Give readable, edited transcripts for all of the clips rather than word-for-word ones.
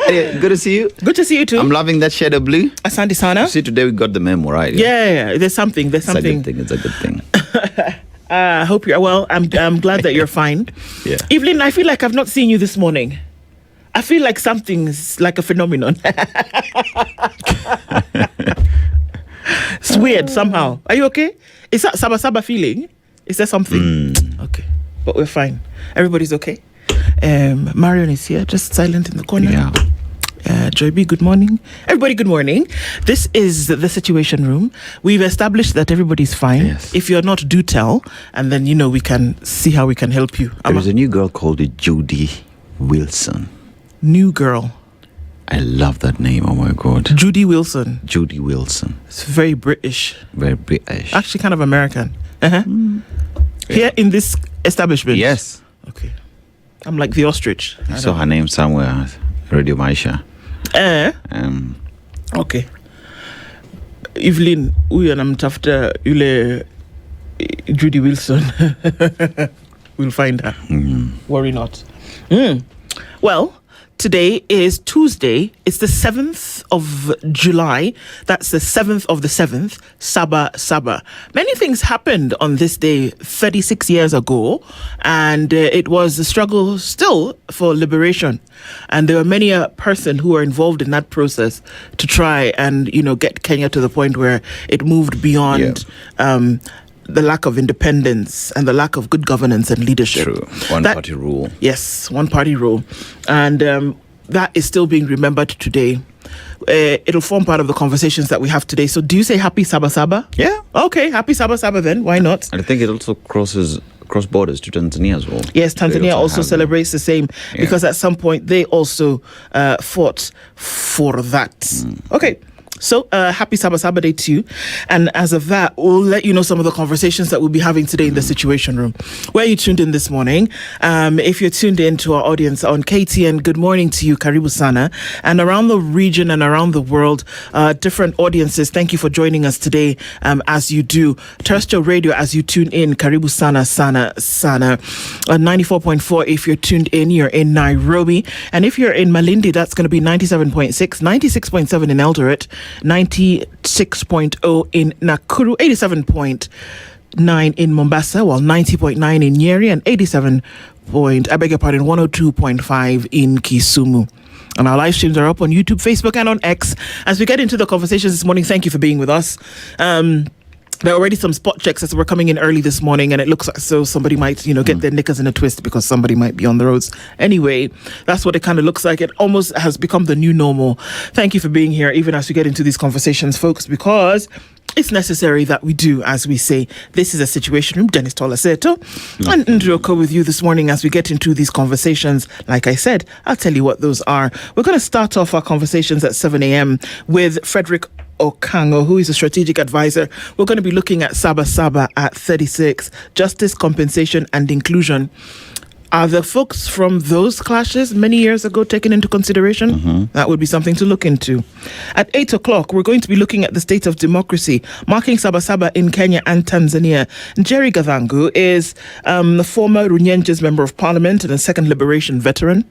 Anyway, good to see you. Good to see you too. I'm loving that shade of blue. Asante sana. See, today we got the memo right. Yeah. There's something. It's a good thing. I hope you're well. I'm glad that you're fine. Yeah. Evelyn, I feel like I've not seen you this morning. I feel like something's like a phenomenon. It's weird somehow. Are you okay? Is that Saba feeling? Is there something? Okay. But we're fine. Everybody's okay. Marion is here, just silent in the corner. Yeah. Joy B, good morning. Everybody, good morning. This is the Situation Room. We've established that everybody's fine. Yes. If you're not, do tell. And then, we can see how we can help you. There's a new girl called Judy Wilson. New girl. I love that name. Oh my God. Judy Wilson. Judy Wilson. It's very British. Very British. Actually, kind of American. Here in this establishment. Yes. Okay. I'm like the ostrich. I saw her name somewhere. Radio Maisha. Okay. Evelyn, huyu anamtafuta yule Judy Wilson. We'll find her. Worry not. Well, today is Tuesday. It's the 7th of July. That's the 7th of the 7th. Saba. Many things happened on this day 36 years ago, and it was a struggle still for liberation. And there were many a person who were involved in that process to try and, get Kenya to the point where it moved beyond the lack of independence and the lack of good governance and leadership. True. One-party rule. Yes, one-party rule. And that is still being remembered today. It'll form part of the conversations that we have today. So do you say happy Saba? Yeah. Okay, happy Saba then. Why not? And I think it also cross borders to Tanzania as well. Yes, Tanzania also celebrates the same because at some point they also fought for that. Okay. So, happy Saba Day to you. And as of that, we'll let you know some of the conversations that we'll be having today in the Situation Room. Where you tuned in this morning? If you're tuned in to our audience on KTN, good morning to you, Karibu Sana. And around the region and around the world, different audiences, thank you for joining us today as you do. Terrestrial radio, as you tune in, Karibu Sana. 94.4 if you're tuned in, you're in Nairobi. And if you're in Malindi, that's going to be 97.6, 96.7 in Eldoret, 96.0 in Nakuru, 87.9 in Mombasa, while 90.9 in Nyeri and 102.5 in Kisumu. And our live streams are up on YouTube, Facebook, and on X. As we get into the conversations this morning, thank you for being with us. There are already some spot checks as we're coming in early this morning, and it looks as though somebody might, get their knickers in a twist because somebody might be on the roads. Anyway, that's what it kind of looks like. It almost has become the new normal. Thank you for being here, even as we get into these conversations, folks, because it's necessary that we do, as we say. This is a Situation Room. Dennis Tolaseto and Ndroko with you this morning as we get into these conversations. Like I said, I'll tell you what those are. We're going to start off our conversations at 7 a.m. with Frederick Okango, who is a strategic advisor. We're going to be looking at Saba at 36, justice, compensation, and inclusion. Are the folks from those clashes many years ago taken into consideration? That would be something to look into. At 8 o'clock, we're going to be looking at the state of democracy, marking Saba in Kenya and Tanzania. Jerry Gavangu is the former Runyenjes Member of Parliament and a second liberation veteran.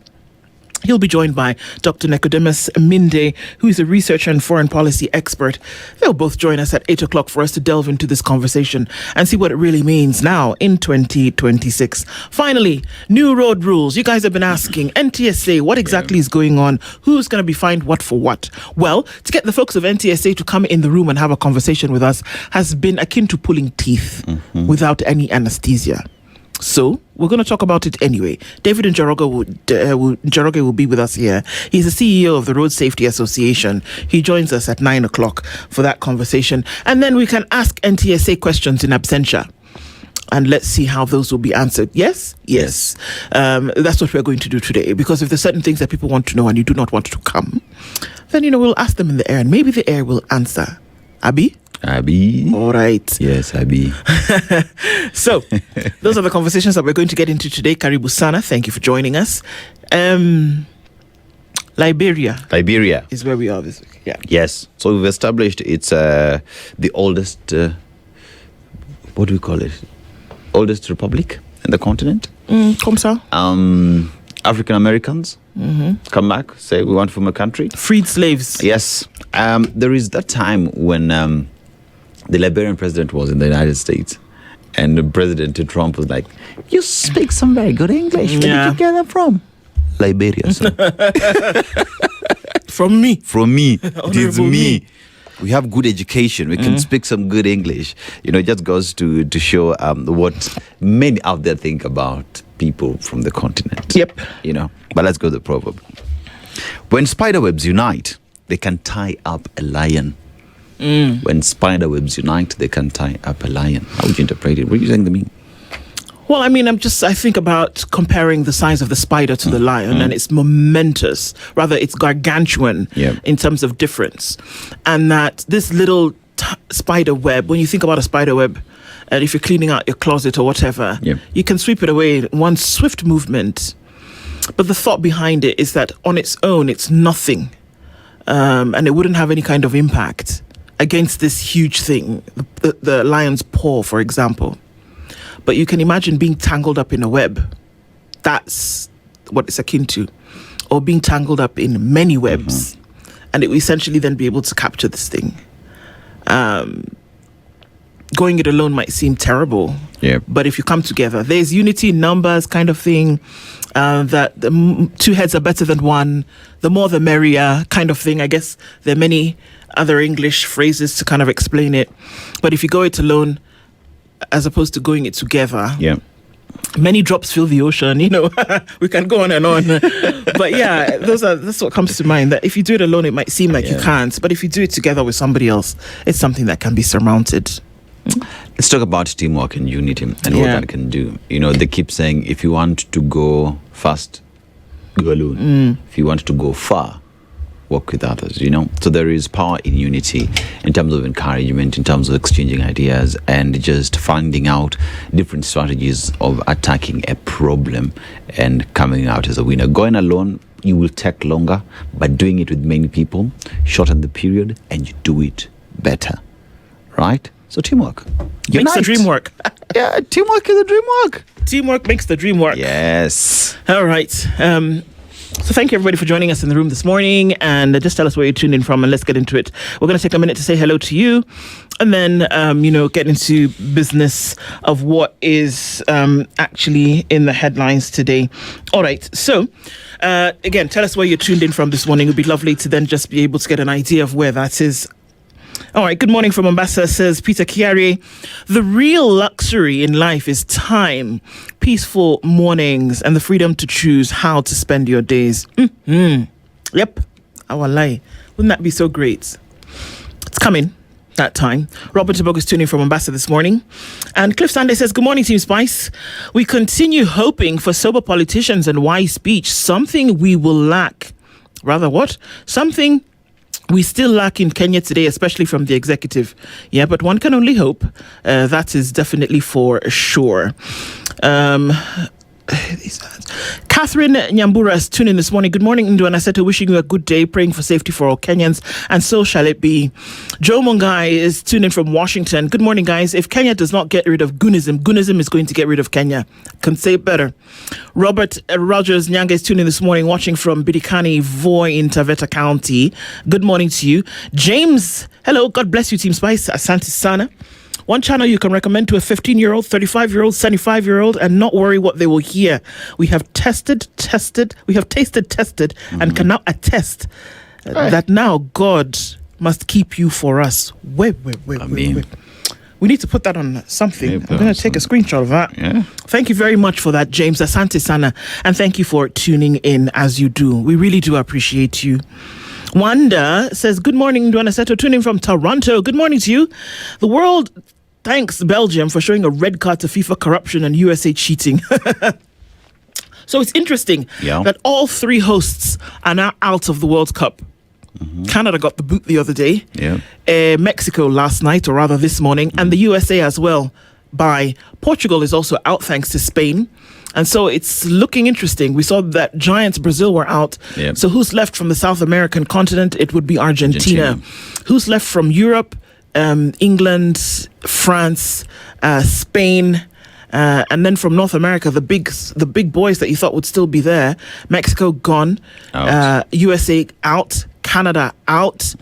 He'll be joined by Dr. Nicodemus Minde, who is a researcher and foreign policy expert. They'll both join us at 8 o'clock for us to delve into this conversation and see what it really means now in 2026. Finally, new road rules. You guys have been asking, NTSA, what exactly is going on? Who's going to be fined what for what? Well, to get the folks of NTSA to come in the room and have a conversation with us has been akin to pulling teeth without any anesthesia. So we're going to talk about it anyway. David Njoroge will be with us here. He's the CEO of the Road Safety Association. He joins us at 9 o'clock for that conversation. And then we can ask NTSA questions in absentia. And let's see how those will be answered. Yes? Yes. That's what we're going to do today. Because if there's certain things that people want to know and you do not want to come, then, we'll ask them in the air. And maybe the air will answer. Abi? All right. Yes, Abi. So, those are the conversations that we're going to get into today. Karibu Sana, thank you for joining us. Liberia is where we are this week. Yeah. Yes. So we've established it's the oldest, what do we call it? Oldest republic in the continent. Comme ça. African Americans come back, say we want to form a country. Freed slaves. Yes. There is that time when the Liberian president was in the United States, and President Trump was like, "You speak some very good English. Where did you get that from?" Liberia, sir. From me. From me. It is Honorable me. We have good education. We can speak some good English. It just goes to show what many out there think about people from the continent. Yep. But let's go to the proverb. When spiderwebs unite, they can tie up a lion. When spiderwebs unite, they can tie up a lion. How would you interpret it? What do you think they mean? Well, I mean, I think about comparing the size of the spider to the lion, and it's momentous. Rather, it's gargantuan in terms of difference. And that this little spider web, when you think about a spider web, and if you're cleaning out your closet or whatever, you can sweep it away in one swift movement. But the thought behind it is that on its own, it's nothing. And it wouldn't have any kind of impact against this huge thing, the lion's paw, for example. But you can imagine being tangled up in a web. That's what it's akin to. Or being tangled up in many webs. And it will essentially then be able to capture this thing. Going it alone might seem terrible. But if you come together, there's unity in numbers kind of thing. That two heads are better than one. The more the merrier kind of thing. I guess there are many other English phrases to kind of explain it. But if you go it alone, as opposed to going it together, many drops fill the ocean. We can go on and on. But that's what comes to mind. That if you do it alone, it might seem like you can't. But if you do it together with somebody else, it's something that can be surmounted. Let's talk about teamwork and unity and what that can do. They keep saying, if you want to go fast, go alone. If you want to go far, work with others, So there is power in unity in terms of encouragement, in terms of exchanging ideas, and just finding out different strategies of attacking a problem and coming out as a winner. Going alone, you will take longer, but doing it with many people, shorten the period, and you do it better, right? So teamwork. Makes the dream work. Teamwork is the dream work. Teamwork makes the dream work. Yes. All right. So thank you, everybody, for joining us in the room this morning. And just tell us where you tuned in from, and let's get into it. We're going to take a minute to say hello to you, and then, get into business of what is actually in the headlines today. All right. So, again, tell us where you're tuned in from this morning. It would be lovely to then just be able to get an idea of where that is. All right, good morning from Mombasa, says Peter Kiari. The real luxury in life is time, peaceful mornings, and the freedom to choose how to spend your days. Yep, our lie. Wouldn't that be so great? It's coming, that time. Robert Tobog is tuning from Mombasa this morning. And Cliff Sunday says, good morning, Team Spice. We continue hoping for sober politicians and wise speech, something we will lack. Rather what? Something we still lack in Kenya today, especially from the executive. Yeah, but one can only hope. That is definitely for sure. Catherine Nyambura is tuning in this morning. Good morning, Ndu Anaseto. Wishing you a good day, praying for safety for all Kenyans, and so shall it be. Joe Mungai is tuning in from Washington. Good morning, guys. If Kenya does not get rid of Goonism is going to get rid of Kenya. Can say it better. Robert Rogers Nyanga is tuning in this morning, watching from Bidikani, Voi in Taveta County. Good morning to you. James, hello. God bless you, Team Spice. Asante Sana. One channel you can recommend to a 15-year-old, 35-year-old, 75-year-old, and not worry what they will hear. We have tasted, and can now attest that now God must keep you for us. Wait. We need to put that on something. I'm going to take a screenshot of that. Yeah. Thank you very much for that, James. Asante Sana. And thank you for tuning in as you do. We really do appreciate you. Wanda says, good morning, Duana Seto, tuning from Toronto. Good morning to you. The world thanks Belgium for showing a red card to FIFA corruption and USA cheating. So it's interesting that all three hosts are now out of the World Cup. Canada got the boot the other day. Mexico last night, or rather this morning, and the USA as well. Portugal is also out thanks to Spain. And so it's looking interesting. We saw that giants Brazil were out. So who's left from the South American continent? It would be Argentina. Who's left from Europe? England, France, Spain, And then from North America, the big boys that you thought would still be there: Mexico gone, USA out, Canada out.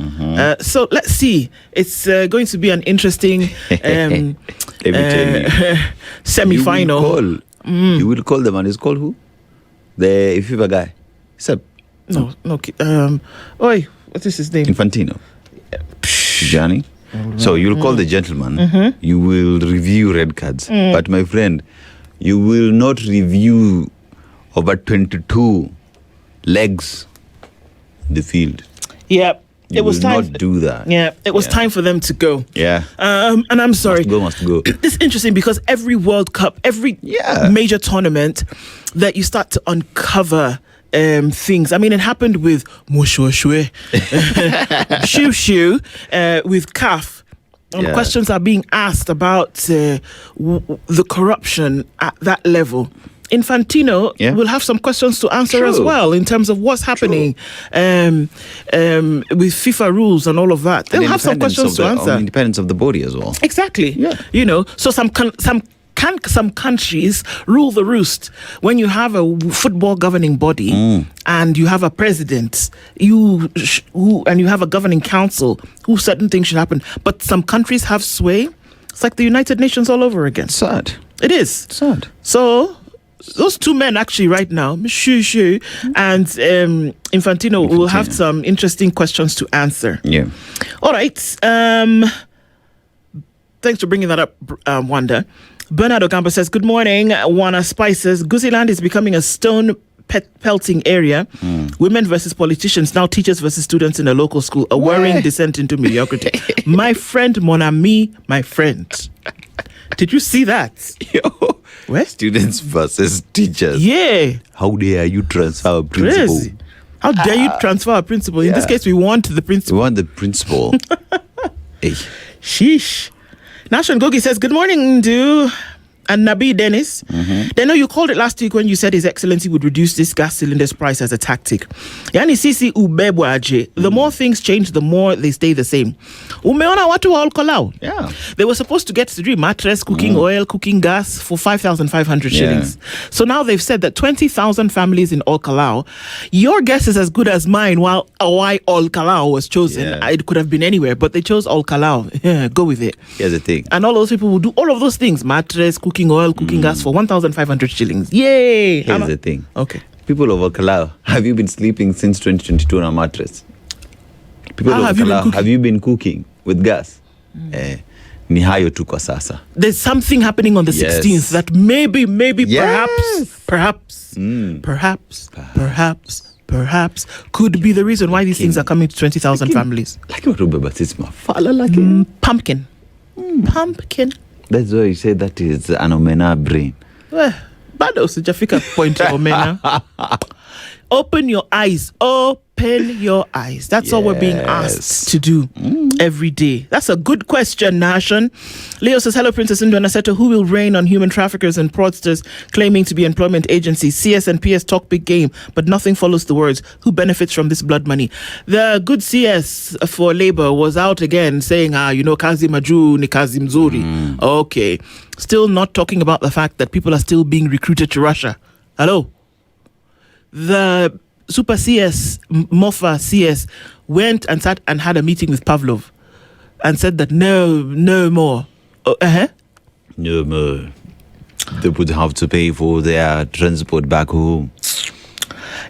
So let's see. It's going to be an interesting semi-final. You will call the man. He's called who? The FIFA guy. Except no. Oi, what is his name? Infantino. Gianni. So you'll call the gentleman. You will review red cards. But my friend, you will not review over 22 legs in the field. Yeah. It was time. Not do that. Yeah, it was time for them to go. Yeah. And I'm sorry. Must go. It's interesting because every World Cup, every major tournament that you start to uncover things. I mean, it happened with Shoo with CAF. Questions are being asked about the corruption at that level. Infantino will have some questions to answer as well in terms of what's happening with FIFA rules and all of that. They'll have some questions to answer. Independence of the body as well. Exactly. Yeah. You know, so some countries rule the roost. When you have a football governing body and you have a president, and you have a governing council who certain things should happen, but some countries have sway. It's like the United Nations all over again. Sad. It is. Sad. So those two men actually right now, Shoo and Infantino will have some interesting questions to answer. Yeah. All right. Thanks for bringing that up, Wanda. Bernardo Gamba says, good morning, Wana Spices. Guziland is becoming a stone pelting area. Women versus politicians, now teachers versus students in a local school. A worrying descent into mediocrity. My friend, mon ami, my friend. Did you see that? Yo. Where? Students versus teachers. Yeah. How dare you transfer a principal? Crazy. How dare you transfer a principal? In this case, we want the principal. We want the principal. Hey. Sheesh. Nation Gogi says, good morning, Ndu and Nabi Dennis. They know you called it last week when you said His Excellency would reduce this gas cylinders price as a tactic. Yani sisi ubebwaje. The more things change, the more they stay the same. Umeona watu wa Olkolao? Yeah. They were supposed to get 3 mattress, cooking oil, cooking gas for 5,500 shillings. So now they've said that 20,000 families in Olkolao. Your guess is as good as mine. Why Olkolao was chosen? It could have been anywhere, but they chose Olkolao. Yeah, go with it. Here's the thing. And all those people will do all of those things: mattress, cooking oil, cooking gas for 1,500 shillings. Yay! Here's the thing. Okay. People of Olkolao, have you been sleeping since 2022 on a mattress? People of Olkolao, have you been cooking with gas? Ni hayo tu kwa sasa. There's something happening on the 16th that maybe, perhaps could be the reason why these things are coming to 20,000 families. Like what Ubeba says, Pumpkin. Pumpkin. That's why you say that is an omena brain. Bado sijafika point ya omena. Open your eyes. Open your eyes. That's all we're being asked to do every day. That's a good question, Nation. Leo says, hello, Princess Indu Anaseto. Who will reign on human traffickers and fraudsters claiming to be employment agencies? CS and PS talk big game, but nothing follows the words. Who benefits from this blood money? The good CS for Labour was out again saying, kazi maju ni kazi mzuri. Okay. Still not talking about the fact that people are still being recruited to Russia. Hello? The Super CS, Mofa CS, went and sat and had a meeting with Pavlov and said that no more. No more. They would have to pay for their transport back home.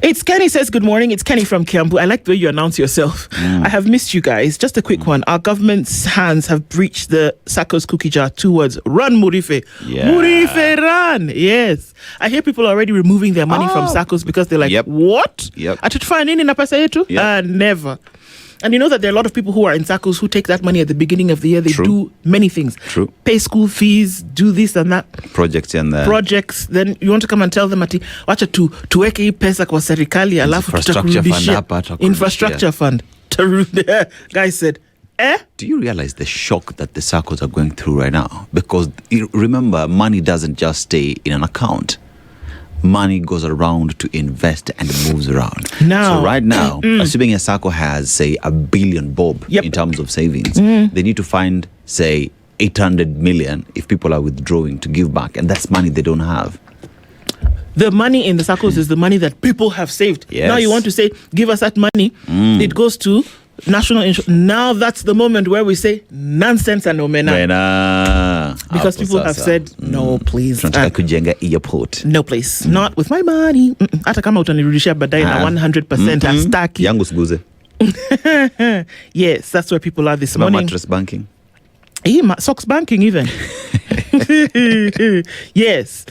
It's Kenny says, good morning. It's Kenny from Kiambu. I like the way you announce yourself. I have missed you guys. Just a quick one. Our government's hands have breached the SACCO's cookie jar. 2 words. Run, Murife. Yeah. Murife, run. Yes. I hear people are already removing their money from SACCOs because they're like, what? Atutufanya nini na pesa yetu? Never. And you know that there are a lot of people who are in SACCOs who take that money at the beginning of the year. They do many things. True. Pay school fees, do this and that. Projects and that. Projects. Then you want to come and tell them, wacha tuweke hii pesa kwa serikali alafu tutakurudishia. Infrastructure fund. Guy said, Do you realize the shock that the SACCOs are going through right now? Because remember, money doesn't just stay in an account. Money goes around to invest and moves around. So right now, assuming a SACCO has, say, $1 billion bob in terms of savings, they need to find, say, 800 million if people are withdrawing to give back, and that's money they don't have. The money in the circles is the money that people have saved. Yes. Now you want to say, give us that money. It goes to national insurance. Now that's the moment where we say nonsense and omena. Because people have said, no, please. Kujenga airport. No, please. Not with my money. Hata kama utanirudishia baadaye na 100% hastaki. Yangu siguze. Yes, that's where people are this morning. Mattress banking. Socks banking even. Yes.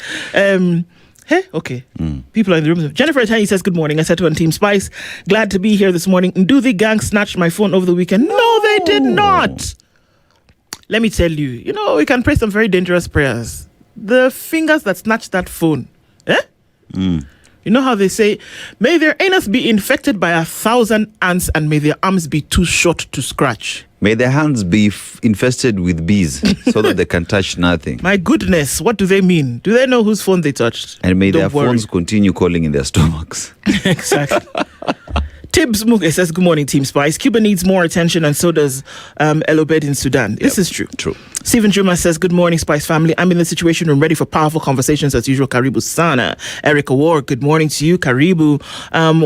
Hey, okay. People are in the room. Jennifer Atani says, good morning. I said to on Team Spice, glad to be here this morning. Do the gang snatch my phone over the weekend? No, they did not. Let me tell you, we can pray some very dangerous prayers. The fingers that snatched that phone. You know how they say, may their anus be infected by 1,000 ants and may their arms be too short to scratch. May their hands be infested with bees so that they can touch nothing. My goodness, what do they mean? Do they know whose phone they touched? And may their phones continue calling in their stomachs. Exactly. Tibbs Muge says, good morning, Team Spice. Cuba needs more attention and so does El Obed in Sudan. This is true. True. Stephen Juma says, good morning, Spice family. I'm in the situation room ready for powerful conversations as usual. Karibu Sana. Erica Ward, good morning to you. Karibu.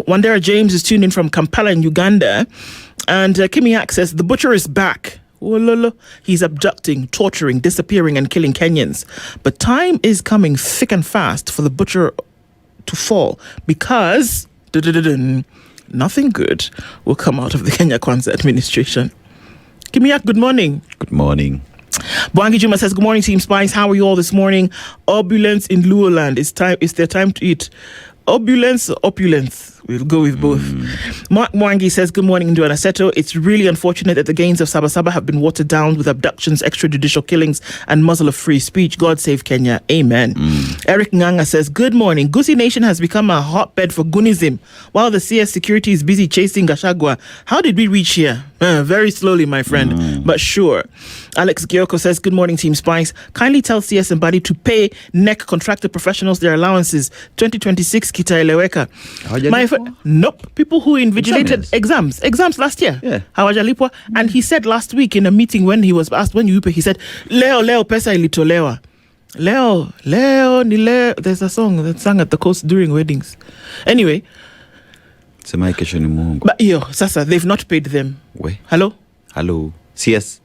Wandera James is tuned in from Kampala in Uganda. And Kimi Hack says, the butcher is back. He's abducting, torturing, disappearing and killing Kenyans. But time is coming thick and fast for the butcher to fall because nothing good will come out of the Kenya Kwanzaa administration. Kimi Hack, good morning. Good morning. Bwangi Juma says, good morning, Team Spice. How are you all this morning? Opulence in Luoland. It's their time to eat. Opulence. We'll go with both. Mark Mwangi says, good morning, Nduana Seto. It's really unfortunate that the gains of Sabasaba have been watered down with abductions, extrajudicial killings, and muzzle of free speech. God save Kenya. Amen. Eric Nganga says, good morning. Gusii Nation has become a hotbed for Gunism while the CS security is busy chasing Gachagua. How did we reach here? Very slowly, my friend, but sure. Alex Gyoko says, good morning, Team Spice. Kindly tell CS and Body to pay NEC contracted professionals their allowances. 2026 kitaeleweka. Nope. People who invigilated exams last year. Yeah. Hawajalipwa. And he said last week in a meeting when he was asked when you pay, he said, Leo pesa ilitolewa. Leo ni leo. There's a song that's sung at the coast during weddings. Anyway. But sasa, they've not paid them. Wait. Hello? CS.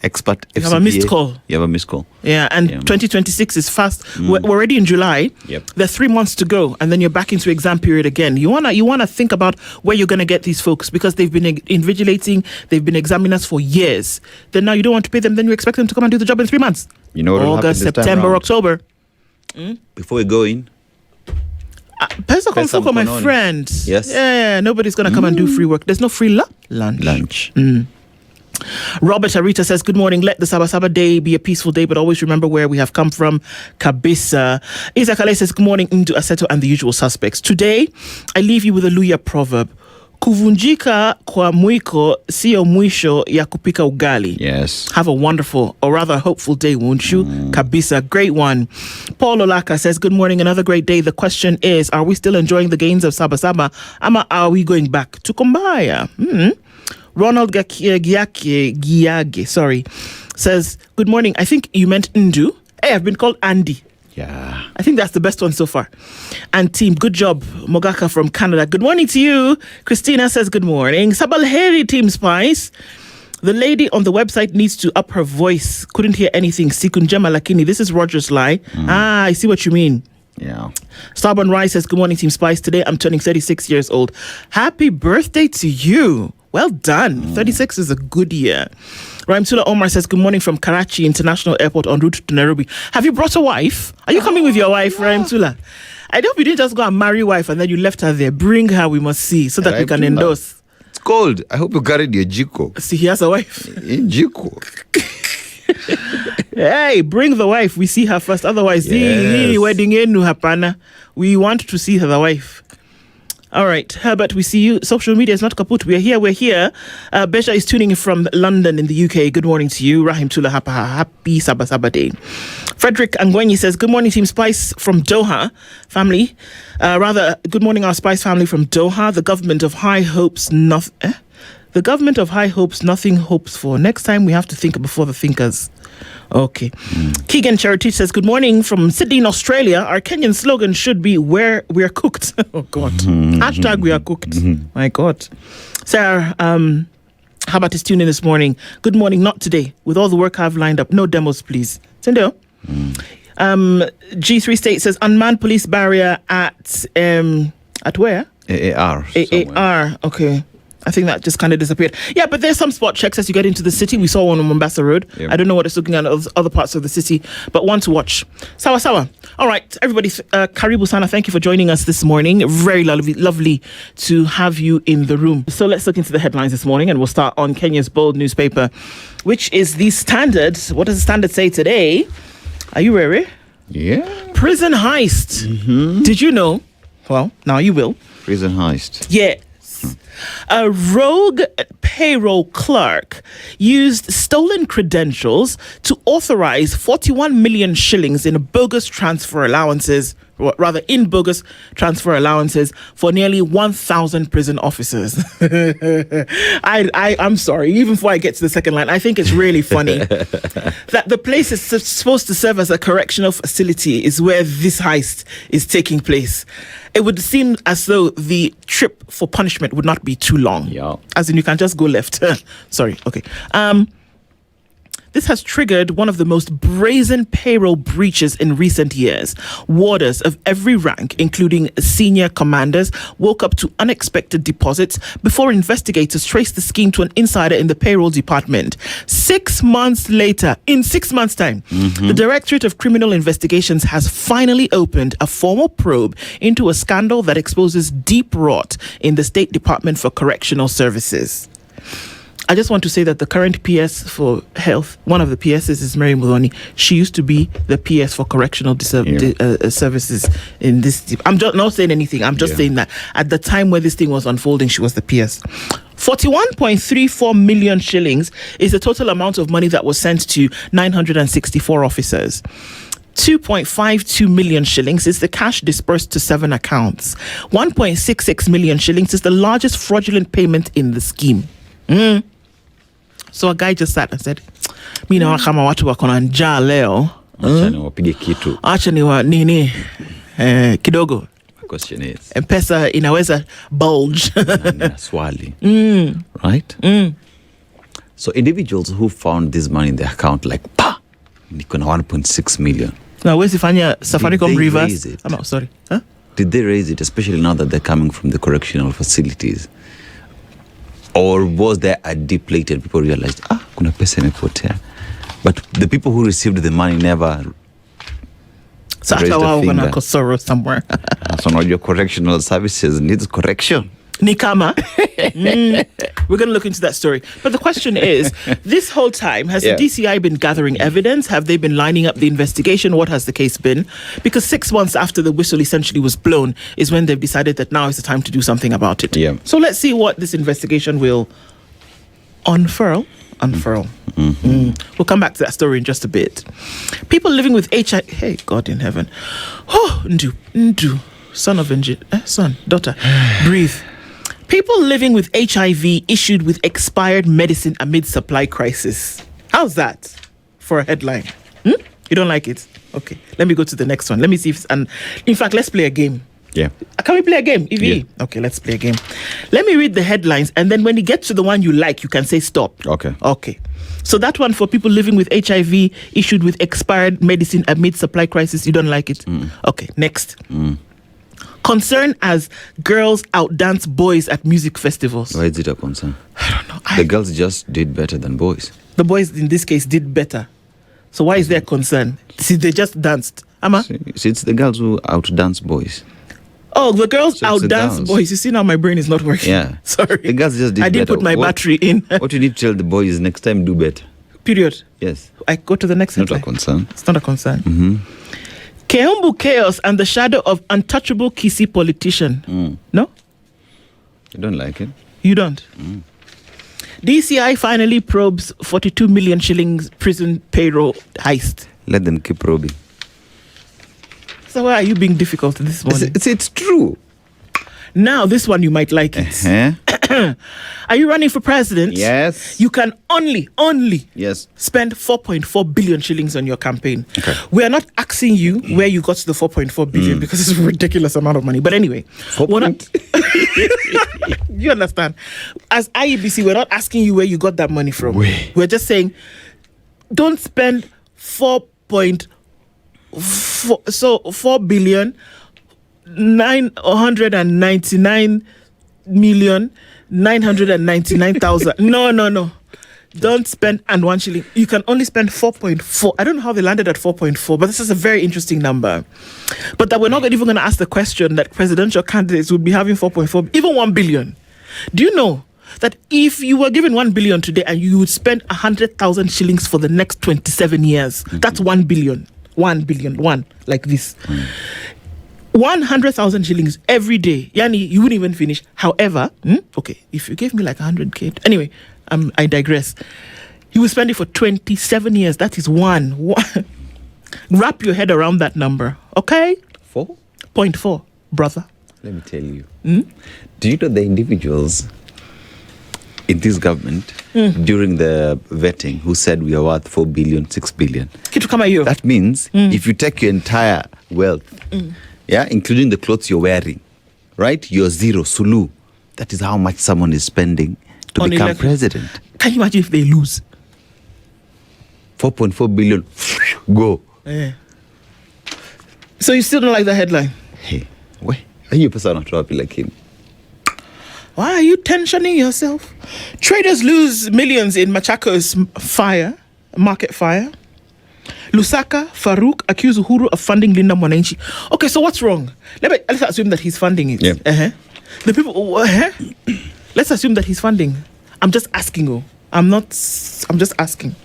Expert FCPA. You have a missed call. You have a missed call. Yeah, and 2026 is fast. We're already in July. Yep. There's 3 months to go, and then you're back into exam period again. You wanna think about where you're gonna get these folks because they've been invigilating, they've been examining us for years. Then now you don't want to pay them. Then you expect them to come and do the job in 3 months. You know what will happen August, this time September, round? October. Before we go in. Pesa Konfuko, my friend. Yes. Yeah, nobody's gonna come and do free work. There's no free lunch. Robert Arita says, good morning. Let the Sabasaba day be a peaceful day, but always remember where we have come from. Kabisa. Isaac Ale says, good morning, Ndu Aseto and the usual suspects. Today, I leave you with a Luya proverb. Kuvunjika kwa mwiko sio mwisho ya kupika ugali. Yes. Have a wonderful, or rather hopeful day, won't you? Kabisa, great one. Paul Olaka says, good morning, another great day. The question is, are we still enjoying the gains of Sabasaba? Ama are we going back to Kumbaya? Ronald Giage, says, good morning. I think you meant Ndu. Hey, I've been called Andy. Yeah. I think that's the best one so far. And team, good job. Mogaka from Canada. Good morning to you. Christina says, good morning. Sabalheri, Team Spice. The lady on the website needs to up her voice. Couldn't hear anything. Sikunjema Lakini. This is Roger's lie. I see what you mean. Yeah. Starbon Rice says, good morning, Team Spice. Today I'm turning 36 years old. Happy birthday to you. Well done. 36 is a good year. Raimtula Omar says, good morning from Karachi International Airport en route to Nairobi. Have you brought a wife? Are you coming with your wife, Raimtula? I hope you didn't just go and marry wife and then you left her there. Bring her, we must see, so that we can endorse. It's cold. I hope you carried your jiko. See, he has a wife. Jiko. Hey, bring the wife. We see her first. Otherwise, the wedding enu hapana. We want to see the wife. All right, Herbert, we see you. Social media is not kaput. We're here. Besha is tuning in from London in the UK. Good morning to you. Rahim Tula Hapaha. Happy Sabasaba Day. Frederick Angwenyi says, good morning, Team Spice from Doha. Family. Good morning, our Spice family from Doha. The government of high hopes, The government of high hopes, nothing hopes for. Next time we have to think before the thinkers. Okay. Keegan Charity says, good morning from Sydney, in Australia. Our Kenyan slogan should be where we are cooked. Oh, God. Hashtag we are cooked. My God. Sarah, how about this tune in this morning? Good morning, not today. With all the work I've lined up, no demos, please. Sendo. G3 State says, unmanned police barrier at where? AAR. AAR. Okay. I think that just kind of disappeared. Yeah, but there's some spot checks as you get into the city. We saw one on Mombasa Road. Yep. I don't know what it's looking at other parts of the city, but one to watch. Sawa Sawa. All right, everybody, Karibu Sana, thank you for joining us this morning. Very lovely to have you in the room. So let's look into the headlines this morning, and we'll start on Kenya's bold newspaper, which is the Standard. What does the Standard say today? Are you ready? Yeah. Prison heist. Mm-hmm. Did you know? Well, now you will. Prison heist. Yeah. A rogue payroll clerk used stolen credentials to authorize 41 million shillings in bogus transfer allowances, or rather in bogus transfer allowances for nearly 1,000 prison officers. I'm sorry, even before I get to the second line, I think it's really funny that the place is supposed to serve as a correctional facility is where this heist is taking place. It would seem as though the trip for punishment would not be too long. Yeah. As in, you can just go left. Sorry. Okay. This has triggered one of the most brazen payroll breaches in recent years. Warders of every rank, including senior commanders, woke up to unexpected deposits before investigators traced the scheme to an insider in the payroll department. 6 months later, in 6 months' time, the Directorate of Criminal Investigations has finally opened a formal probe into a scandal that exposes deep rot in the State Department for Correctional Services. I just want to say that the current PS for health, one of the PSs is Mary Muloni. She used to be the PS for correctional services in this. I'm just not saying anything. I'm just saying that at the time where this thing was unfolding, she was the PS. 41.34 million shillings is the total amount of money that was sent to 964 officers. 2.52 million shillings is the cash dispersed to 7 accounts. 1.66 million shillings is the largest fraudulent payment in the scheme. So a guy just sat and said, "Mi na kama watu wako na njaa leo. Acha niwapige kitu. Acha niwa nini kidogo. Question is, M-Pesa inaweza bulge." Swali. Right? So individuals who found this money in their account like, niko na 1.6 million. Now, where's the Fanya Safaricom reverse? I'm not sorry. Huh? Did they raise it, especially now that they're coming from the correctional facilities? Or was there a depleted, people realized, kuna pesa imepotea. But the people who received the money never so raised a finger. Sorrow somewhere. So now your correctional services needs correction. Nikama. We're going to look into that story. But the question is, this whole time, has the DCI been gathering evidence? Have they been lining up the investigation? What has the case been? Because 6 months after the whistle essentially was blown is when they've decided that now is the time to do something about it. Yeah. So let's see what this investigation will unfurl. We'll come back to that story in just a bit. People living with HIV... Hey, God in heaven. Oh, Ndu. Son, daughter, breathe. People living with HIV issued with expired medicine amid supply crisis. How's that for a headline? You don't like it? Okay, let me go to the next one. Let me see if... in fact, let's play a game. Yeah. Can we play a game? Yeah. Okay, let's play a game. Let me read the headlines, and then when you get to the one you like, you can say stop. Okay. So that one for people living with HIV issued with expired medicine amid supply crisis, you don't like it? Okay, next. Concern as girls outdance boys at music festivals. Why is it a concern? I don't know. The girls just did better than boys. The boys in this case did better. So why is there concern? See, they just danced. Ama? See, it's the girls who outdance boys. Oh, the girls outdance boys. You see, now my brain is not working. Yeah. Sorry. The girls just did better. I didn't put my battery in. What you need to tell the boys is next time do better. Period. Yes. I go to the next Not a concern. It's not a concern. Keumbu chaos and the shadow of untouchable Kisii politician. No? You don't like it? You don't? DCI finally probes 42 million shillings prison payroll heist. Let them keep probing. So why are you being difficult this morning? It's true. Now, this one you might like it. Are you running for president? Yes. You can only Yes. spend 4.4 billion shillings on your campaign. Okay. We are not asking you where you got the 4.4 billion because it's a ridiculous amount of money. But anyway, you understand? As IEBC, we're not asking you where you got that money from. We're just saying, don't spend 4 billion 999,999,000. No. Don't spend and 1 shilling. You can only spend 4.4. I don't know how they landed at 4.4, but this is a very interesting number. But that we're not even going to ask the question that presidential candidates would be having 4.4, even 1 billion. Do you know that if you were given 1 billion today and you would spend 100,000 shillings for the next 27 years, that's 1 billion. 1 billion, like this. 100,000 shillings every day. Yani, you wouldn't even finish. However, okay, if you gave me like 100K. Anyway, I digress. You will spend it for 27 years. That is one. Wrap your head around that number. Okay? 4.4, brother. Let me tell you. Do you know the individuals in this government during the vetting who said we are worth 4 billion, 6 billion? That means if you take your entire wealth, including the clothes you're wearing, right? You're zero, Sulu. That is how much someone is spending to become president. Can you imagine if they lose? 4.4 billion, go. Yeah. So you still don't like the headline? Hey, why are you a person not happy like him? Why are you tensioning yourself? Traders lose millions in Machakos market fire. Lusaka, Farouk accuse Uhuru of funding Linda Mwananchi. Okay, so what's wrong? Let's assume that he's funding it. Yeah. The people, let's assume that he's funding. I'm just asking. I'm just asking.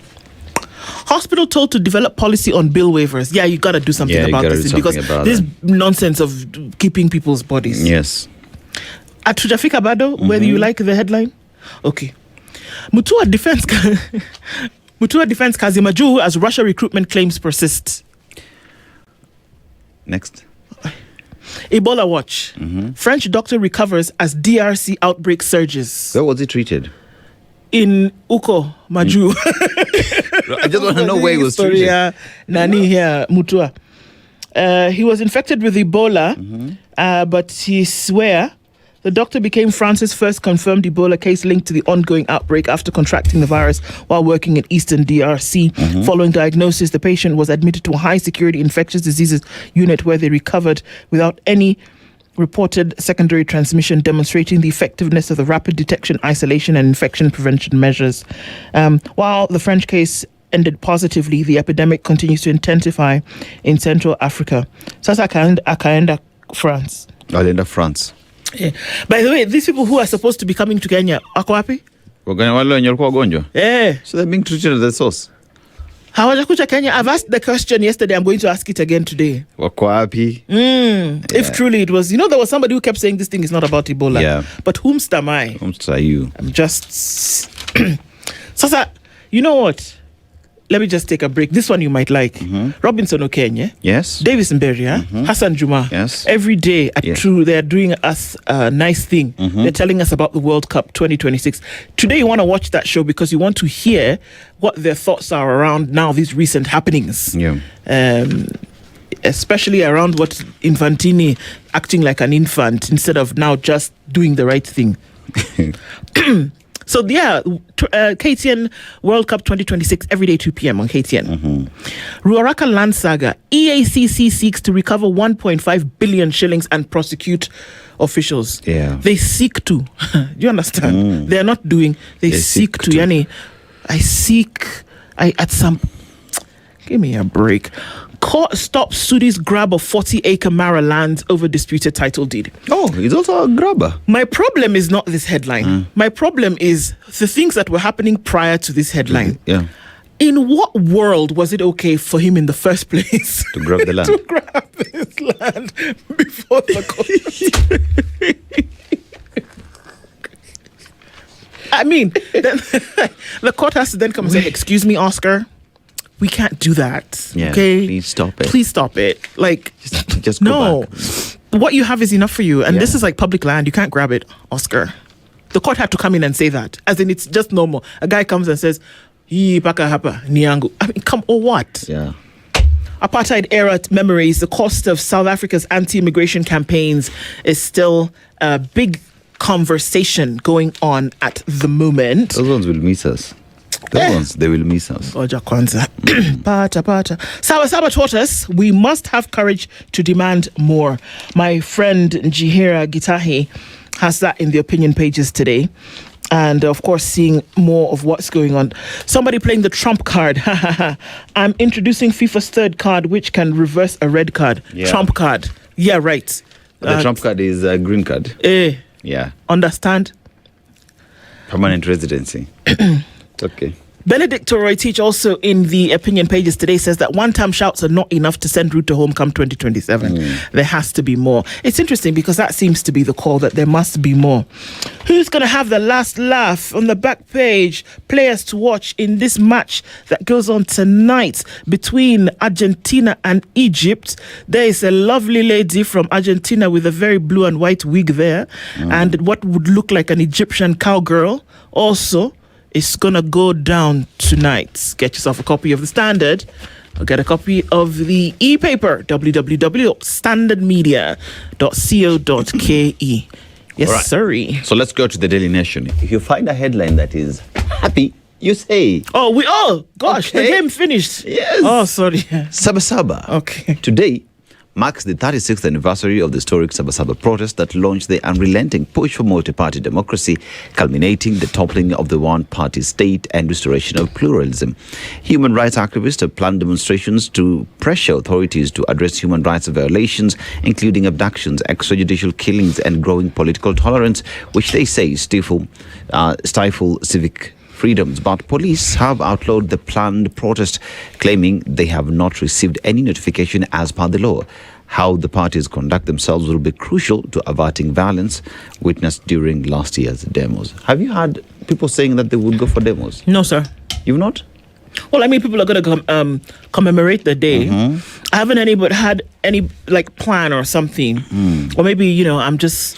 Hospital told to develop policy on bill waivers. Yeah, you got to do something about this because this nonsense of keeping people's bodies. Yes. At Tujafika Bado, whether you like the headline. Okay. Mutua defense Kazimaju as Russia recruitment claims persist. Next. Ebola watch. French doctor recovers as DRC outbreak surges. Where was he treated? In Uko, Maju. I just want to know where he was treated. Nani here, Mutua. He was infected with Ebola, but he swear the doctor became France's first confirmed Ebola case linked to the ongoing outbreak after contracting the virus while working in Eastern DRC. Following diagnosis, the patient was admitted to a high-security infectious diseases unit where they recovered without any reported secondary transmission, demonstrating the effectiveness of the rapid detection, isolation, and infection prevention measures. While the French case ended positively, the epidemic continues to intensify in Central Africa. Sasa akaenda France. France. Yeah. By the way, these people who are supposed to be coming to Kenya, wako wapi? Yeah. So they're being treated as the source. Hawajakuja Kenya. I've asked the question yesterday. I'm going to ask it again today. Wako wapi? If truly it was, there was somebody who kept saying this thing is not about Ebola. Yeah. But whomst am I? Whomst are you? I'm just... Sasa, you know what? Let me just take a break. This one you might like. Robinson Okenye. Yes. Davis Mberia. Hassan Juma. Yes. Every day at True, they're doing us a nice thing. They're telling us about the World Cup 2026. Today you want to watch that show because you want to hear what their thoughts are around now these recent happenings. Yeah. Especially around what Infantini acting like an infant instead of now just doing the right thing. So yeah, KTN World Cup 2026 every day 2 p.m. on KTN. Ruaraka land saga. EACC seeks to recover 1.5 billion shillings and prosecute officials. Yeah, they seek to. Do you understand? They are not doing. They seek to. Yani, at some. Give me a break. Court stops Sudi's grab of 40-acre Mara land over disputed title deed. Oh, he's also a grabber. My problem is not this headline. My problem is the things that were happening prior to this headline. Yeah. In what world was it okay for him in the first place to grab the land? To grab his land before the court? I mean, then the court has to then come and say, "Excuse me, Oscar. We can't do that." Yeah, okay, please stop it. Please stop it. Like, just go back. What you have is enough for you, and this is like public land. You can't grab it, Oscar. The court had to come in and say that. As in, it's just normal. A guy comes and says, "Hii paka hapa ni yangu." I mean, come or what? Yeah. Apartheid era memories. The cost of South Africa's anti-immigration campaigns is still a big conversation going on at the moment. Those ones will miss us. Those ones, they will miss us. Oja kwanza. Pata. Sawa taught us we must have courage to demand more. My friend Njihira Gitahi has that in the opinion pages today. And of course, seeing more of what's going on. Somebody playing the trump card. I'm introducing FIFA's third card, which can reverse a red card. Yeah. Trump card. Yeah, right. The trump card is a green card. Yeah. Understand? Permanent residency. It's okay. Benedict Oroitich also in the opinion pages today says that one-time shouts are not enough to send Ruto home come 2027. There has to be more. It's interesting because that seems to be the call, that there must be more. Who's going to have the last laugh? On the back page, players to watch in this match that goes on tonight between Argentina and Egypt. There is a lovely lady from Argentina with a very blue and white wig there, and what would look like an Egyptian cowgirl also. It's going to go down tonight. Get yourself a copy of the Standard or get a copy of the e-paper, www.standardmedia.co.ke. Yes, right. sirree. So let's go to the Daily Nation. If you find a headline that is happy, you say. Gosh, Okay. the game finished. Yes. Oh, sorry. Sabasaba. Okay. Today marks the 36th anniversary of the historic Sabasaba protest that launched the unrelenting push for multi-party democracy, culminating the toppling of the one-party state and restoration of pluralism. Human rights activists have planned demonstrations to pressure authorities to address human rights violations, including abductions, extrajudicial killings, and growing political tolerance, which they say stifle civic freedoms. But police have outlawed the planned protest, claiming they have not received any notification as per the law. How the parties conduct themselves will be crucial to averting violence witnessed during last year's demos. Have you had people saying that they would go for demos? No, sir. You've not? Well, I mean, people are going to commemorate the day. I haven't had any plan or something. Or maybe, I'm just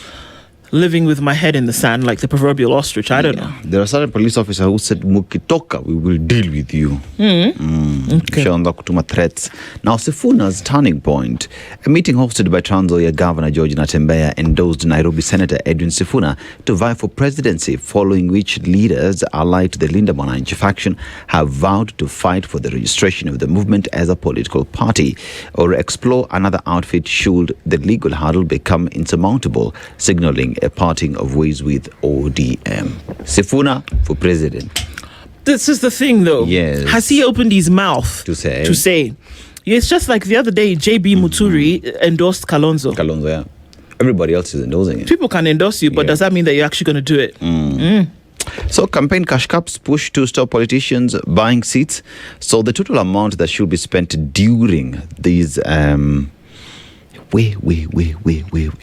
living with my head in the sand like the proverbial ostrich. I don't know. There are certain police officers who said, "Mukitoka, we will deal with you." Okay. Shaonda kutuma threats. Now, Sifuna's turning point. A meeting hosted by Trans Nzoia Governor George Natembeya endorsed Nairobi Senator Edwin Sifuna to vie for presidency, following which leaders allied to the Linda Mwananchi faction have vowed to fight for the registration of the movement as a political party or explore another outfit should the legal hurdle become insurmountable, signaling a parting of ways with ODM. Sifuna for president. This is the thing, though. Yes. Has he opened his mouth To say? It's just like the other day, JB Muturi endorsed Kalonzo. Kalonzo, yeah. Everybody else is endorsing it. People can endorse you, but does that mean that you're actually going to do it? So campaign cash cups push to stop politicians buying seats. So the total amount that should be spent during these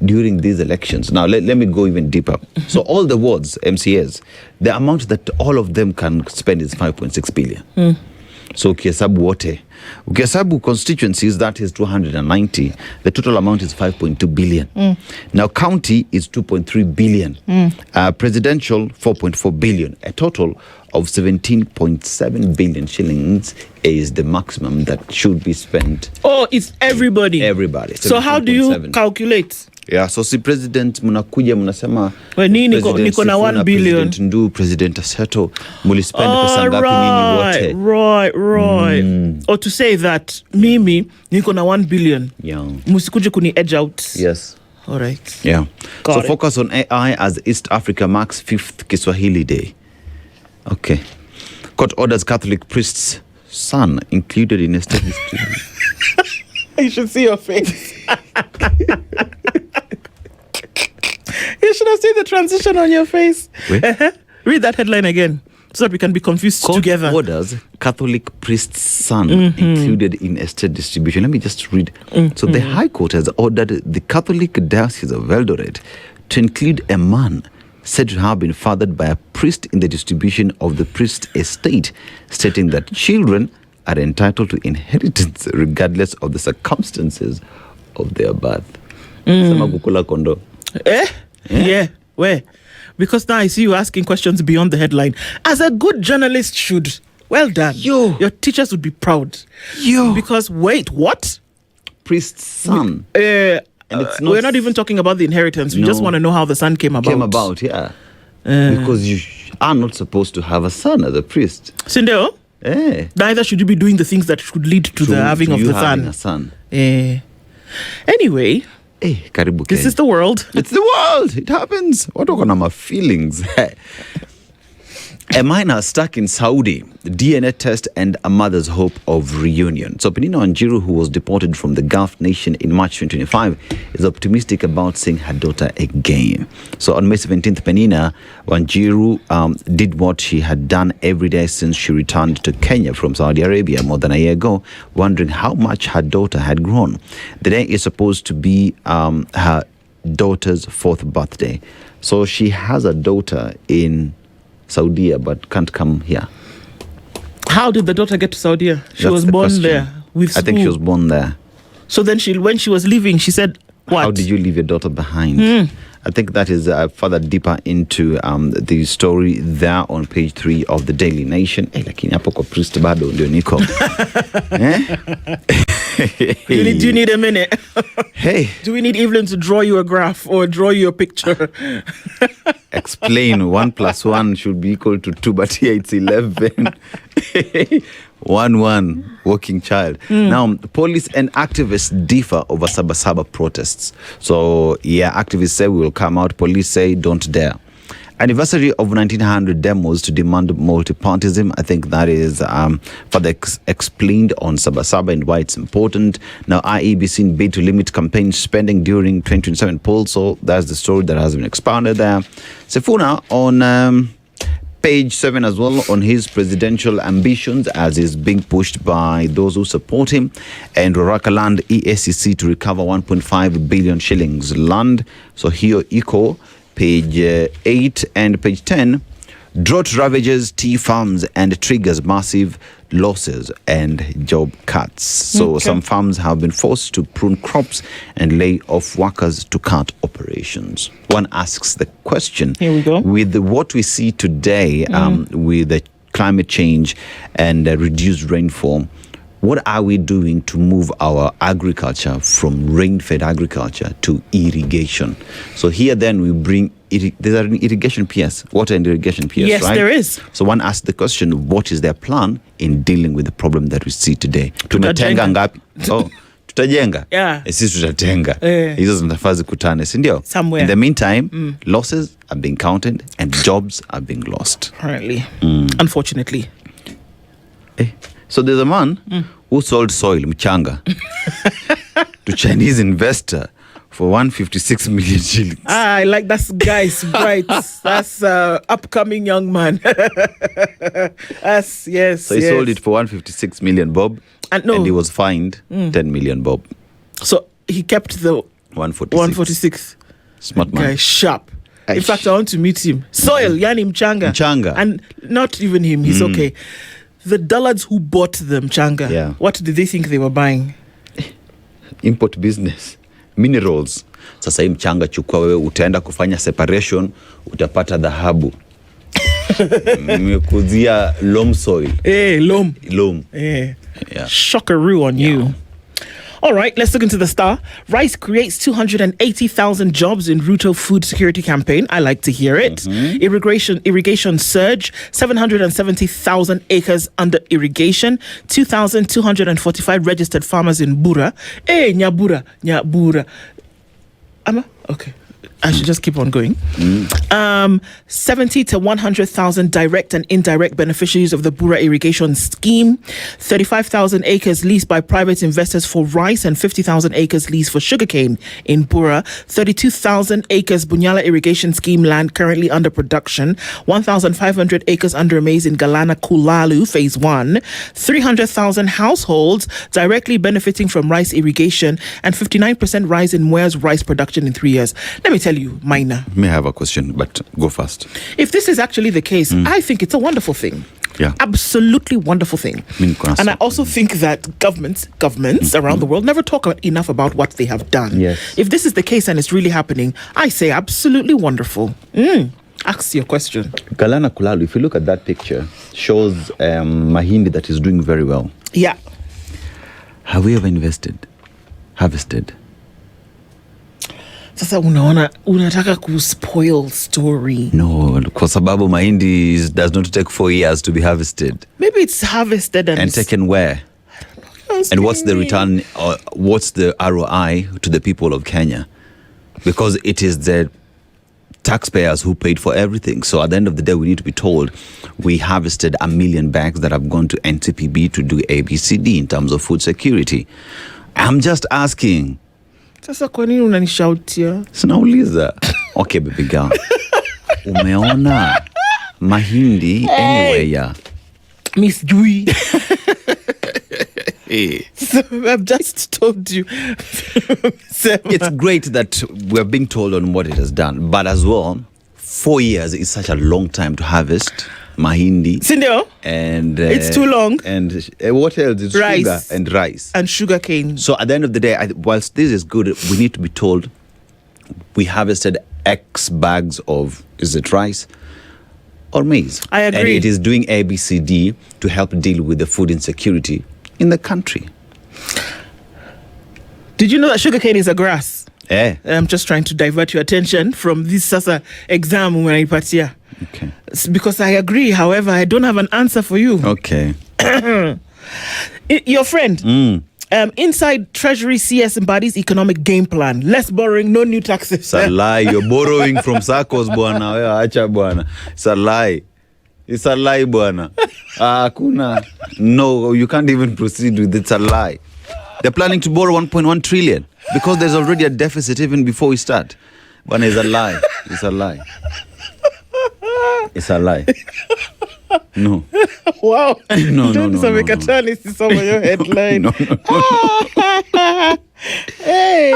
during these elections. Now let me go even deeper. So all the wards, MCAs, the amount that all of them can spend is 5.6 billion. So ukihesabu constituencies, that is 290. The total amount is 5.2 billion. Now county is 2.3 billion. Presidential 4.4 billion. A total of 17.7 billion shillings is the maximum that should be spent. Oh, it's everybody. Everybody. So how do you calculate? Yeah, so si president mnakuja mnasema niko na 1 billion. President Ndu, President Aseto, mulispend pesa ngapi nini wote? Right. Or to say that mimi niko na 1 billion. Yeah. Musikuje kuni edge out. Yes. All right. Yeah. Got so it. focus on AI as East Africa marks 5th Kiswahili Day. Okay. Court orders Catholic priest's son included in a state distribution. You should see your face. You should have seen the transition on your face. Read that headline again so that we can be confused Court together. orders Catholic priest's son included in estate distribution. Let me just read. So the High Court has ordered the Catholic Diocese of Eldoret to include a man said to have been fathered by a priest in the distribution of the priest's estate, stating that children are entitled to inheritance regardless of the circumstances of their birth. Sema kukula kondo. Yeah. Where? Because now I see you asking questions beyond the headline. As a good journalist should. Well done. Yo. Your teachers would be proud. Yo. Because, wait, what? Priest's son. And it's we're not even talking about the inheritance. We just want to know how the son came about. Yeah. Because you are not supposed to have a son as a priest. Sindeo? Neither should you be doing the things that should lead to the having of the having a son. Anyway, karibu this Kenya. is the world. It's the world. It happens. What are my feelings? A miner stuck in Saudi, DNA test and a mother's hope of reunion. So Penina Wanjiru, who was deported from the Gulf nation in March 2025, is optimistic about seeing her daughter again. So on May 17th, Penina Wanjiru did what she had done every day since she returned to Kenya from Saudi Arabia more than a year ago, wondering how much her daughter had grown. The day is supposed to be her daughter's 4th birthday. So she has a daughter in Saudi, but can't come here. How did the daughter get to Saudi? She was the born question. there. With I think she was born there. So then when she was leaving, she said, what? How did you leave your daughter behind? I think that is further deeper into the story there on page 3 of the Daily Nation. Lakini hapo kwa priest bado ndio niko. Do you need a minute? Hey. Do we need Evelyn to draw you a graph or draw you a picture? Explain 1 + 1 should be equal to 2, but here it's 11. 1 working child. Now, police and activists differ over Sabasaba protests. So, activists say we will come out. Police say don't dare. Anniversary of 1900 demos to demand multipartyism. I think that is further explained on Sabasaba and why it's important. Now, IEBC bid to limit campaign spending during 2027 polls. So that's the story that has been expounded there. Sifuna on page 7 as well on his presidential ambitions as is being pushed by those who support him. And Roraka Land EACC to recover 1.5 billion shillings land. So here eco. Page 8 and page 10, drought ravages tea farms and triggers massive losses and job cuts. So some farms have been forced to prune crops and lay off workers to cut operations. One asks the question, here we go. With what we see today with the climate change and reduced rainfall, what are we doing to move our agriculture from rain-fed agriculture to irrigation? So here then we bring, there's an irrigation PS, water and irrigation PS, yes, right? There is. So one asks the question, what is their plan in dealing with the problem that we see today? Tumetenga ngapi? Oh, tutajenga? Yeah. Sisi tutatenga. Hizo zinafaa zikutane, si ndio? Somewhere. In the meantime, losses are being counted and jobs are being lost. Apparently. Unfortunately. So there's a man who sold soil, mchanga, to Chinese investor for 156 million shillings. I like that guy's bright. That's upcoming young man. Yes. So he sold it for 156 million bob, and he was fined 10 million bob. So he kept the 146. Smart man. Guy sharp. In fact, I want to meet him. Soil, yani mchanga. And not even him, he's okay. The dullards who bought the mchanga, what did they think they were buying? Import business. Minerals. Sasa hii mchanga chukua wewe utaenda kufanya separation, utapata dhahabu. Mmekuzia loam soil. Loam. Shockaroo on you. All right, let's look into the Star. Rice creates 280,000 jobs in Ruto food security campaign. I like to hear it. Irrigation surge, 770,000 acres under irrigation, 2,245 registered farmers in Bura. Nyabura. Okay. I should just keep on going. 70 to 100,000 direct and indirect beneficiaries of the Bura irrigation scheme. 35,000 acres leased by private investors for rice and 50,000 acres leased for sugarcane in Bura. 32,000 acres Bunyala irrigation scheme land currently under production. 1,500 acres under maize in Galana Kulalu, phase 1. 300,000 households directly benefiting from rice irrigation and 59% rise in Mwea's rice production in 3 years. Let me tell you, Minor. May have a question, but go first. If this is actually the case, I think it's a wonderful thing. Yeah. Absolutely wonderful thing. And I also think that governments around the world never talk enough about what they have done. Yes. If this is the case and it's really happening, I say absolutely wonderful. Ask your question. Galana Kulalu, if you look at that picture, shows mahindi that is doing very well. Yeah. Have we ever harvested? Sasa unataka spoil story. No, kwa sababu mahindi does not take 4 years to be harvested. Maybe it's harvested and taken where? And what's the return, or what's the ROI to the people of Kenya? Because it is the taxpayers who paid for everything. So at the end of the day, we need to be told we harvested 1 million bags that have gone to NTPB to do ABCD in terms of food security. I'm just asking. Sasa kwa nini unanishautia? Sinauliza. Okay, baby girl. Umeona mahindi anyway, yeah. Miss Jui. So I've just told you. It's great that we're being told on what it has done, but as well, 4 years is such a long time to harvest mahindi. Sindio? And it's too long. And what else? It's rice. Sugar and rice. And sugar cane. So at the end of the day, whilst this is good, we need to be told we harvested X bags of, is it rice or maize? I agree. And it is doing ABCD to help deal with the food insecurity in the country. Did you know that sugarcane is a grass? Eh. I'm just trying to divert your attention from this Sasa exam when I partia. Okay. It's because I agree. However, I don't have an answer for you. Okay. Your friend, inside Treasury CS embodies economic game plan. Less borrowing, no new taxes. It's a lie. You're borrowing from SACCOs, bwana. Acha bwana. It's a lie. It's a lie, bwana. Kuna. No, you can't even proceed with it. It's a lie. They're planning to borrow 1.1 trillion because there's already a deficit even before we start. Bwana, it's a lie. It's a lie. It's a lie. No. Wow. No. It's some of your headline. No. Hey.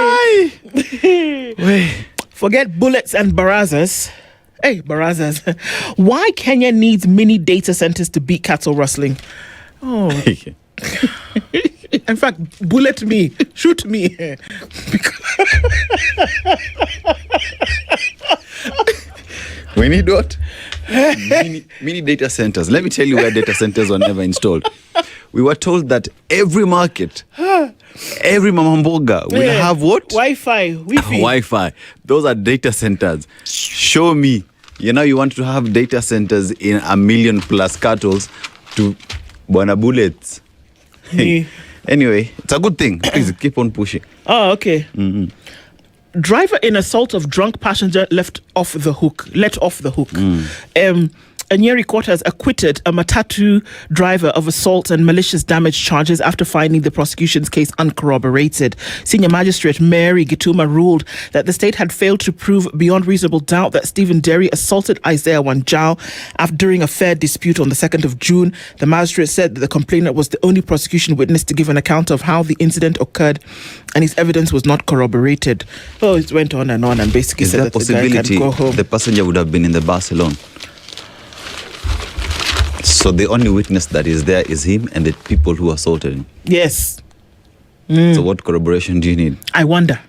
Forget bullets and barazas. Hey, barazas. Why Kenya needs mini data centers to beat cattle rustling? Oh. In fact, bullet me. Shoot me. We need what? mini data centers. Let me tell you where data centers were never installed. We were told that every market, every mamamboga will have what? Wi-Fi. Wi-Fi. Those are data centers. Show me. You want to have data centers in 1 million plus cattle to Bwana bullets. Anyway, it's a good thing. Please keep on pushing. Oh, okay. Mm-hmm. Driver in assault of drunk passenger let off the hook. Nyeri Court has acquitted a Matatu driver of assault and malicious damage charges after finding the prosecution's case uncorroborated. Senior Magistrate Mary Gituma ruled that the state had failed to prove beyond reasonable doubt that Stephen Derry assaulted Isaiah Wanjao during a fair dispute on the 2nd of June. The magistrate said that the complainant was the only prosecution witness to give an account of how the incident occurred, and his evidence was not corroborated. Oh, it went on and basically Is said there that the guy can go home. The passenger would have been in the bus alone? So the only witness that is there is him and the people who assaulted him? Yes. So what corroboration do you need? I wonder.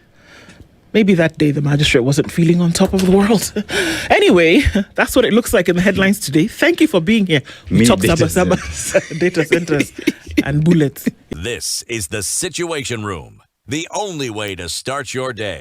Maybe that day the magistrate wasn't feeling on top of the world. Anyway, that's what it looks like in the headlines today. Thank you for being here. We talked data centers and bullets. This is the Situation Room, the only way to start your day.